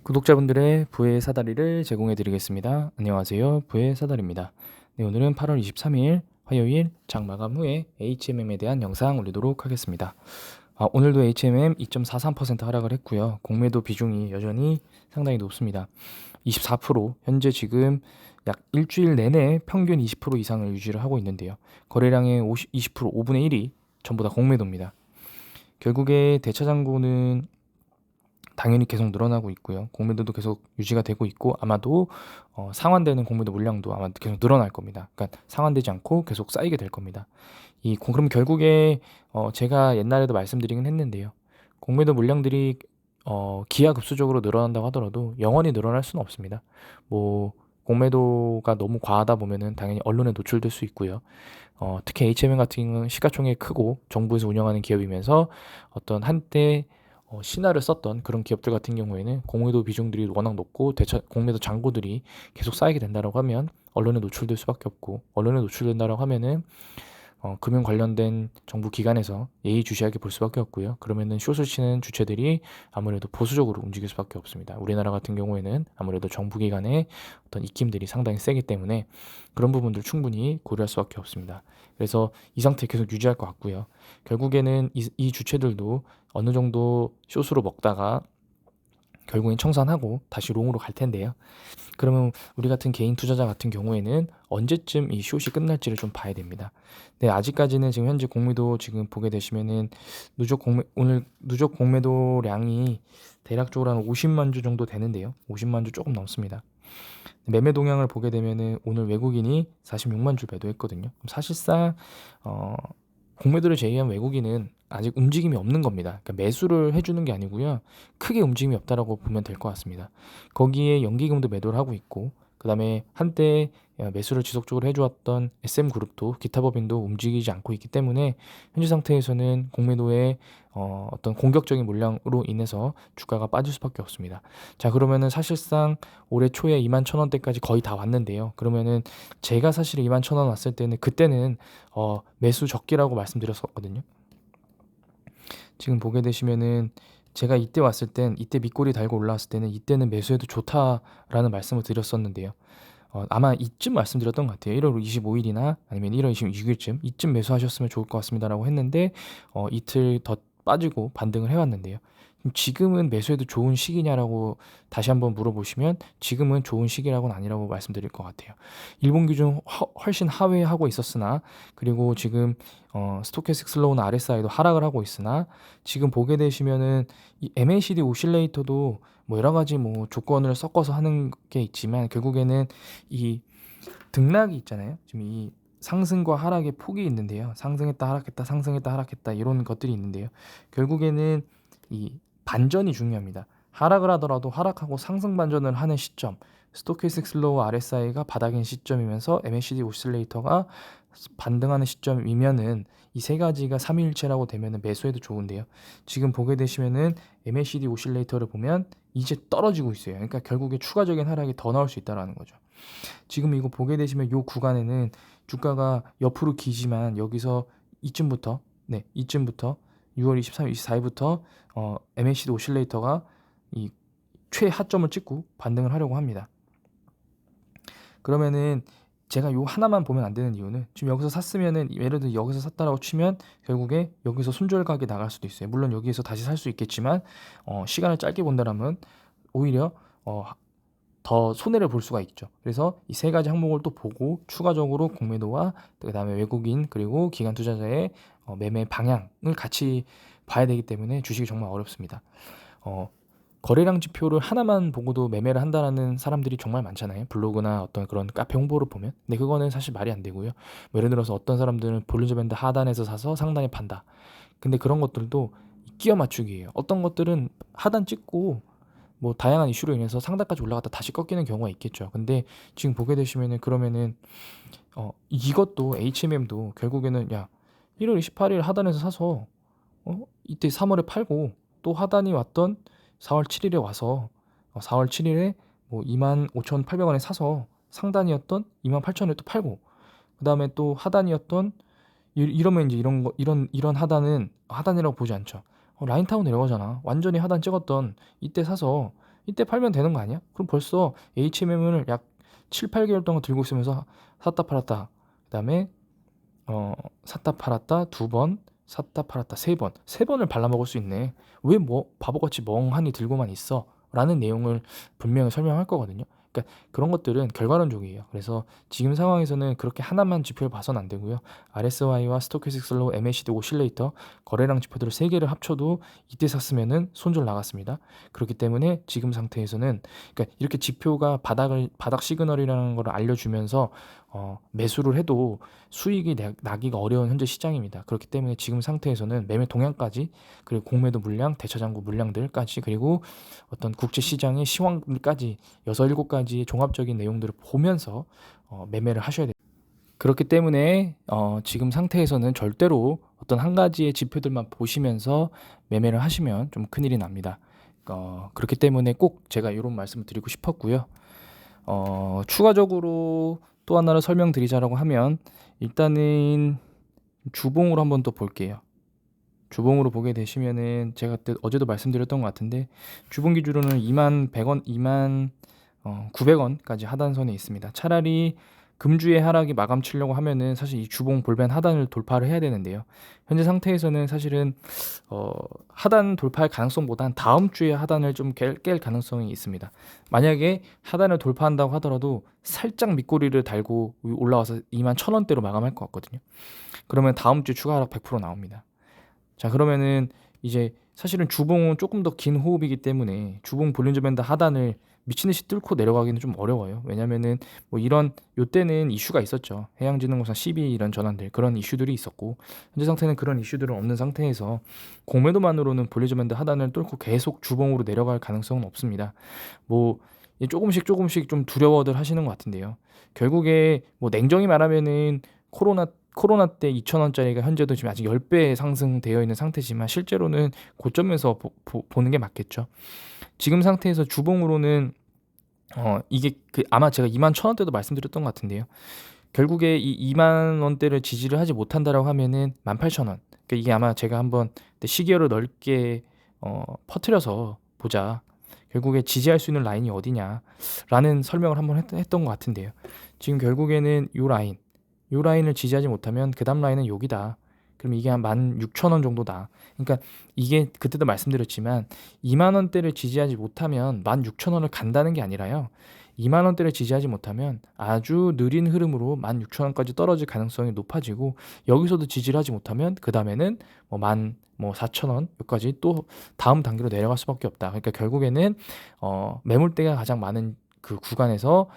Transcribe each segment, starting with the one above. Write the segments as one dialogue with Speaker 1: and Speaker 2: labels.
Speaker 1: 구독자분들의 부의 사다리를 제공해 드리겠습니다. 안녕하세요. 부의 사다리입니다. 네, 오늘은 8월 23일 화요일 장 마감 후에 HMM에 대한 영상 올리도록 하겠습니다. 오늘도 HMM 2.43% 하락을 했고요. 공매도 비중이 여전히 상당히 높습니다. 24%, 현재 지금 약 일주일 내내 평균 20% 이상을 유지를 하고 있는데요. 거래량의 20%, 5분의 1이 전부 다 공매도입니다. 결국에 대차장고는 당연히 계속 늘어나고 있고요. 공매도도 계속 유지가 되고 있고, 아마도 상환되는 공매도 물량도 아마 계속 늘어날 겁니다. 그러니까 상환되지 않고 계속 쌓이게 될 겁니다. 그럼 결국에 제가 옛날에도 말씀드리긴 했는데요. 공매도 물량들이 기하급수적으로 늘어난다고 하더라도 영원히 늘어날 수는 없습니다. 뭐 공매도가 너무 과하다 보면은 당연히 언론에 노출될 수 있고요. 특히 HMM 같은 경우는 시가총액이 크고 정부에서 운영하는 기업이면서 어떤 한때 신화를 썼던 그런 기업들 같은 경우에는 공매도 비중들이 워낙 높고 공매도 잔고들이 계속 쌓이게 된다라고 하면 언론에 노출될 수밖에 없고, 언론에 노출된다라고 하면은 금융 관련된 정부 기관에서 예의주시하게 볼 수밖에 없고요. 그러면은 숏을 치는 주체들이 아무래도 보수적으로 움직일 수밖에 없습니다. 우리나라 같은 경우에는 아무래도 정부 기관의 어떤 입김들이 상당히 세기 때문에 그런 부분들 충분히 고려할 수밖에 없습니다. 그래서 이 상태 계속 유지할 것 같고요. 결국에는 이 주체들도 어느 정도 숏으로 먹다가 결국엔 청산하고 다시 롱으로 갈 텐데요. 그러면 우리 같은 개인 투자자 같은 경우에는 언제쯤 이 숏이 끝날지를 좀 봐야 됩니다. 네, 아직까지는 지금 현재 공매도 지금 보게 되시면은 오늘 누적 공매도량이 대략적으로 한 50만 주 정도 되는데요. 50만 주 조금 넘습니다. 매매 동향을 보게 되면은 오늘 외국인이 46만 주 매도했거든요. 그럼 사실상 공매도를 제외한 외국인은 아직 움직임이 없는 겁니다. 그러니까 매수를 해주는 게 아니고요. 크게 움직임이 없다라고 보면 될 것 같습니다. 거기에 연기금도 매도를 하고 있고, 그 다음에 한때 매수를 지속적으로 해주었던 SM그룹도 기타 법인도 움직이지 않고 있기 때문에 현재 상태에서는 공매도의 어떤 공격적인 물량으로 인해서 주가가 빠질 수밖에 없습니다. 자, 그러면은 사실상 올해 초에 2만 1,000원대까지 거의 다 왔는데요. 그러면은 제가 사실 2만 1,000원 왔을 때는 그때는 매수 적기라고 말씀드렸었거든요. 지금 보게 되시면은 제가 이때 왔을 땐, 이때 밑꼬리 달고 올라왔을 때는 이때는 매수해도 좋다라는 말씀을 드렸었는데요. 아마 이쯤 말씀드렸던 것 같아요. 1월 25일이나 아니면 1월 26일쯤 이쯤 매수하셨으면 좋을 것 같습니다라고 했는데 이틀 더 빠지고 반등을 해왔는데요. 지금은 매수해도 좋은 시기냐라고 다시 한번 물어보시면 지금은 좋은 시기라고는 아니라고 말씀드릴 것 같아요. 일본 기준 훨씬 하회하고 있었으나, 그리고 지금 스토캐스틱 슬로우나 RSI도 하락을 하고 있으나, 지금 보게 되시면은 이 MACD 오실레이터도 뭐 여러 가지 뭐 조건을 섞어서 하는 게 있지만 결국에는 이 등락이 있잖아요. 지금 이 상승과 하락의 폭이 있는데요. 상승했다 하락했다 상승했다 하락했다 이런 것들이 있는데요. 결국에는 이 반전이 중요합니다. 하락을 하더라도 하락하고 상승 반전을 하는 시점, 스토캐스틱 슬로우 RSI가 바닥인 시점이면서 MACD 오실레이터가 반등하는 시점이면은 이 세 가지가 삼위일체라고 되면은 매수해도 좋은데요. 지금 보게 되시면은 MACD 오실레이터를 보면 이제 떨어지고 있어요. 그러니까 결국에 추가적인 하락이 더 나올 수 있다라는 거죠. 지금 이거 보게 되시면 이 구간에는 주가가 옆으로 기지만 여기서 이쯤부터, 이쯤부터 6월 23일, 24일부터 MACD 오실레이터가 이 최하점을 찍고 반등을 하려고 합니다. 그러면은 제가 요 하나만 보면 안 되는 이유는, 지금 여기서 샀으면은 예를 들어 여기서 샀다라고 치면 결국에 여기서 손절각이 나갈 수도 있어요. 물론 여기에서 다시 살 수 있겠지만 시간을 짧게 본다라면 오히려 더 손해를 볼 수가 있죠. 그래서 이 세 가지 항목을 또 보고 추가적으로 공매도와 그다음에 외국인 그리고 기관 투자자의 매매 방향을 같이 봐야 되기 때문에 주식이 정말 어렵습니다. 거래량 지표를 하나만 보고도 매매를 한다라는 사람들이 정말 많잖아요. 블로그나 어떤 그런 카페 홍보를 보면. 근데 그거는 사실 말이 안 되고요. 뭐 예를 들어서 어떤 사람들은 볼린저 밴드 하단에서 사서 상단에 판다. 근데 그런 것들도 끼워 맞추기예요. 어떤 것들은 하단 찍고 뭐 다양한 이슈로 인해서 상단까지 올라갔다 다시 꺾이는 경우가 있겠죠. 근데 지금 보게 되시면은 그러면은 이것도 HMM도 결국에는 1월 28일 하단에서 사서 이때 3월에 팔고 또 하단이 왔던 4월 7일에 와서 4월 7일에 뭐 25,800원에 사서 상단이었던 28,000원에 또 팔고, 그다음에 또 하단이었던 이러면 이제 이런 하단은 하단이라고 보지 않죠. 라인타운 내려가잖아. 완전히 하단 찍었던 이때 사서 이때 팔면 되는 거 아니야? 그럼 벌써 HMM을 약 7, 8개월 동안 들고 있으면서 샀다 팔았다. 그다음에 샀다 팔았다 2번, 샀다 팔았다 3번. 3번을 발라먹을 수 있네. 왜 뭐 바보같이 멍하니 들고만 있어? 라는 내용을 분명히 설명할 거거든요. 그러니까 그런 것들은 결과론적이에요. 그래서 지금 상황에서는 그렇게 하나만 지표를 봐서는 안 되고요. RSI와 스토캐스틱 슬로우, MACD 오실레이터, 거래량 지표들을 3개를 합쳐도 이때 샀으면은 손절 나갔습니다. 그렇기 때문에 지금 상태에서는 그러니까 이렇게 지표가 바닥 시그널이라는 걸 알려주면서 매수를 해도 수익이 나기가 어려운 현재 시장입니다. 그렇기 때문에 지금 상태에서는 매매 동향까지, 그리고 공매도 물량, 대차장구 물량들까지, 그리고 어떤 국제 시장의 시황까지 6, 7가지의 종합적인 내용들을 보면서 매매를 하셔야 돼요. 그렇기 때문에 지금 상태에서는 절대로 어떤 한 가지의 지표들만 보시면서 매매를 하시면 좀 큰일이 납니다. 그렇기 때문에 꼭 제가 이런 말씀을 드리고 싶었고요. 추가적으로 또 하나를 설명드리자라고 하면, 일단은 주봉으로 한번 또 볼게요. 주봉으로 보게 되시면은 제가 그때 어제도 말씀드렸던 것 같은데, 주봉 기준으로는 21,100원, 29,000원까지 하단선에 있습니다. 차라리 금주의 하락이 마감 치려고 하면은 사실 이 주봉 볼벤 하단을 돌파를 해야 되는데요. 현재 상태에서는 사실은 하단 돌파할 가능성보단 다음 주에 하단을 좀 깰 가능성이 있습니다. 만약에 하단을 돌파한다고 하더라도 살짝 밑꼬리를 달고 올라와서 21,000원대로 마감할 것 같거든요. 그러면 다음 주 추가 하락 100% 나옵니다. 자, 그러면은 이제 사실은 주봉은 조금 더 긴 호흡이기 때문에 주봉 볼린저 밴드 하단을 미친듯이 뚫고 내려가기는 좀 어려워요. 왜냐면은 뭐 이런 요때는 이슈가 있었죠. 해양진흥공사 12 이런 전환들, 그런 이슈들이 있었고, 현재 상태는 그런 이슈들은 없는 상태에서 공매도만으로는 볼린저 밴드 하단을 뚫고 계속 주봉으로 내려갈 가능성은 없습니다. 뭐 조금씩 좀 두려워들 하시는 것 같은데요. 결국에 뭐 냉정히 말하면은 코로나 때 2,000원짜리가 현재도 지금 아직 10배 상승되어 있는 상태지만 실제로는 고점에서 보는 게 맞겠죠. 지금 상태에서 주봉으로는 이게 아마 제가 21,000원대도 말씀드렸던 것 같은데요. 결국에 이 20,000원대를 지지를 하지 못한다라고 하면은 18,000원. 그러니까 이게 아마 제가 한번 시기열을 넓게 퍼뜨려서 보자, 결국에 지지할 수 있는 라인이 어디냐라는 설명을 한번 했던 것 같은데요. 지금 결국에는 요 라인을 지지하지 못하면 그 다음 라인은 여기다. 그럼 이게 한 16,000원 정도다. 그러니까 이게 그때도 말씀드렸지만 20,000원대를 지지하지 못하면 16,000원을 간다는 게 아니라요. 20,000원대를 지지하지 못하면 아주 느린 흐름으로 16,000원까지 떨어질 가능성이 높아지고, 여기서도 지지를 하지 못하면 그 다음에는 14,000원 여기까지 또 다음 단계로 내려갈 수밖에 없다. 그러니까 결국에는 매물대가 가장 많은 그 구간에서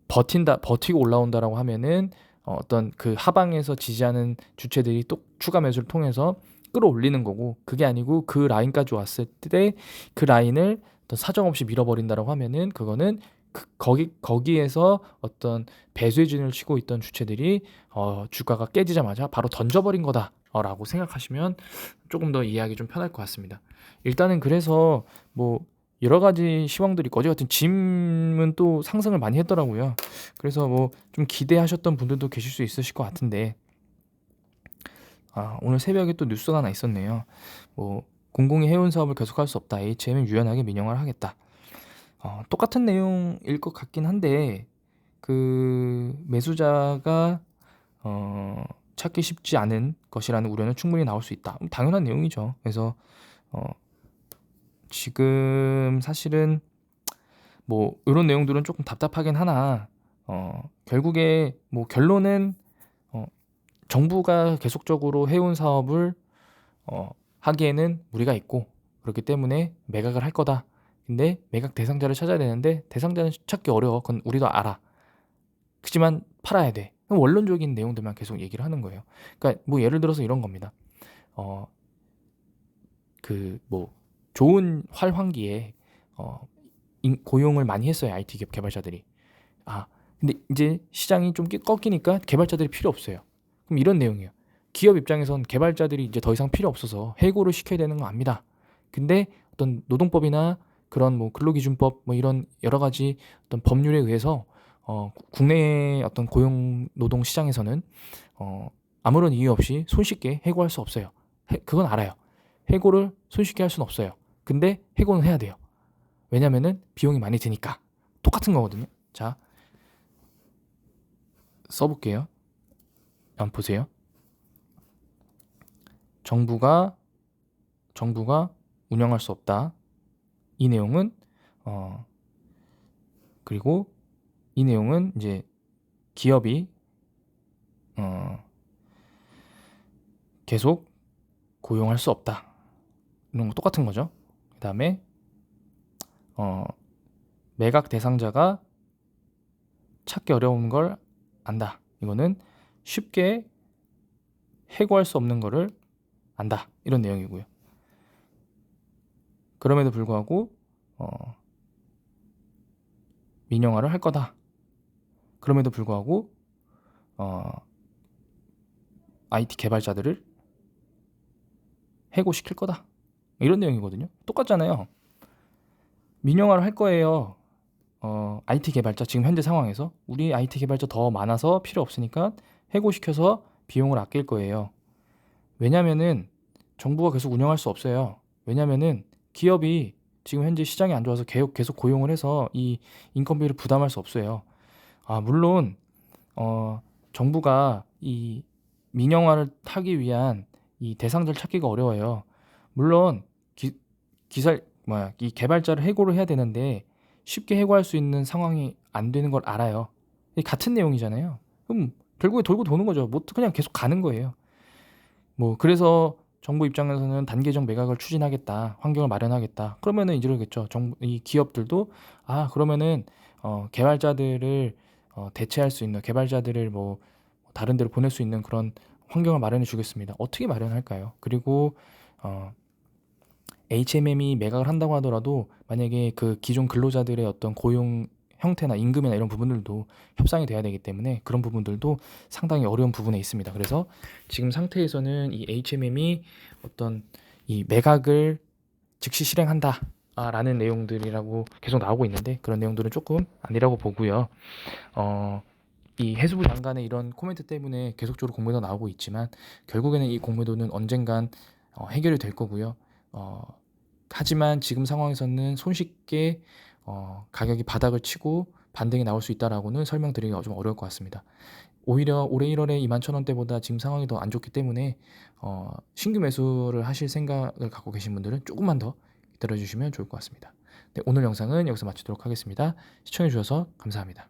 Speaker 1: 버티고 올라온다라고 하면은 어떤 그 하방에서 지지하는 주체들이 또 추가 매수를 통해서 끌어올리는 거고, 그게 아니고 그 라인까지 왔을 때 그 라인을 어떤 사정없이 밀어버린다라고 하면은 그거는 거기에서 어떤 배수의 진을 치고 있던 주체들이 주가가 깨지자마자 바로 던져버린 거다라고 생각하시면 조금 더 이해하기 좀 편할 것 같습니다. 일단은 그래서 뭐 여러 가지 시황들이 있고, 어제 같은 짐은 또 상승을 많이 했더라고요. 그래서 뭐 좀 기대하셨던 분들도 계실 수 있으실 것 같은데, 오늘 새벽에 또 뉴스가 하나 있었네요. 뭐 공공이 해운 사업을 계속할 수 없다. HM은 유연하게 민영화를 하겠다. 똑같은 내용일 것 같긴 한데, 그 매수자가 찾기 쉽지 않은 것이라는 우려는 충분히 나올 수 있다. 당연한 내용이죠. 그래서 지금 사실은 뭐 이런 내용들은 조금 답답하긴 하나, 결국에 뭐 결론은 정부가 계속적으로 해온 사업을 하기에는 무리가 있고, 그렇기 때문에 매각을 할 거다. 근데 매각 대상자를 찾아야 되는데 대상자는 찾기 어려워. 그건 우리도 알아. 그렇지만 팔아야 돼. 원론적인 내용들만 계속 얘기를 하는 거예요. 그러니까 뭐 예를 들어서 이런 겁니다. 뭐 좋은 활황기에 고용을 많이 했어요. IT 기업 개발자들이. 근데 이제 시장이 좀 꺾이니까 개발자들이 필요 없어요. 그럼 이런 내용이에요. 기업 입장에선 개발자들이 이제 더 이상 필요 없어서 해고를 시켜야 되는 거 압니다. 근데 어떤 노동법이나 그런 뭐 근로기준법 뭐 이런 여러 가지 어떤 법률에 의해서 국내의 어떤 고용 노동 시장에서는 아무런 이유 없이 손쉽게 해고할 수 없어요. 그건 알아요. 해고를 손쉽게 할 수는 없어요. 근데 해고는 해야 돼요. 왜냐면은 비용이 많이 드니까. 똑같은 거거든요. 자, 써볼게요. 한번 보세요. 정부가 운영할 수 없다. 이 내용은 그리고 이 내용은 이제 기업이 계속 고용할 수 없다. 이런 거 똑같은 거죠. 그 다음에 매각 대상자가 찾기 어려운 걸 안다. 이거는 쉽게 해고할 수 없는 거를 안다. 이런 내용이고요. 그럼에도 불구하고 민영화를 할 거다. 그럼에도 불구하고 IT 개발자들을 해고시킬 거다. 이런 내용이거든요. 똑같잖아요. 민영화를 할 거예요. IT 개발자 지금 현재 상황에서 우리 IT 개발자 더 많아서 필요 없으니까 해고시켜서 비용을 아낄 거예요. 왜냐면은 정부가 계속 운영할 수 없어요. 왜냐면은 기업이 지금 현재 시장이 안 좋아서 계속 고용을 해서 이 인건비를 부담할 수 없어요. 물론 정부가 이 민영화를 하기 위한 이 대상자를 찾기가 어려워요. 물론 이 개발자를 해고를 해야 되는데 쉽게 해고할 수 있는 상황이 안 되는 걸 알아요. 이게 같은 내용이잖아요. 그럼 결국에 돌고 도는 거죠. 뭐 그냥 계속 가는 거예요. 그래서 정부 입장에서는 단계적 매각을 추진하겠다, 환경을 마련하겠다. 그러면은 이러겠죠. 이 기업들도 그러면은 개발자들을 대체할 수 있는 개발자들을 다른 데로 보낼 수 있는 그런 환경을 마련해 주겠습니다. 어떻게 마련할까요? 그리고 HMM이 매각을 한다고 하더라도 만약에 그 기존 근로자들의 어떤 고용 형태나 임금이나 이런 부분들도 협상이 돼야 되기 때문에 그런 부분들도 상당히 어려운 부분에 있습니다. 그래서 지금 상태에서는 이 HMM이 어떤 이 매각을 즉시 실행한다 라는 내용들이라고 계속 나오고 있는데 그런 내용들은 조금 아니라고 보고요. 이 해수부 장관의 이런 코멘트 때문에 계속적으로 공매도 나오고 있지만 결국에는 이 공매도는 언젠간 해결이 될 거고요. 하지만 지금 상황에서는 손쉽게 가격이 바닥을 치고 반등이 나올 수 있다라고는 설명드리기가 좀 어려울 것 같습니다. 오히려 올해 1월에 21,000원대보다 지금 상황이 더 안 좋기 때문에 신규 매수를 하실 생각을 갖고 계신 분들은 조금만 더 기다려 주시면 좋을 것 같습니다. 네, 오늘 영상은 여기서 마치도록 하겠습니다. 시청해 주셔서 감사합니다.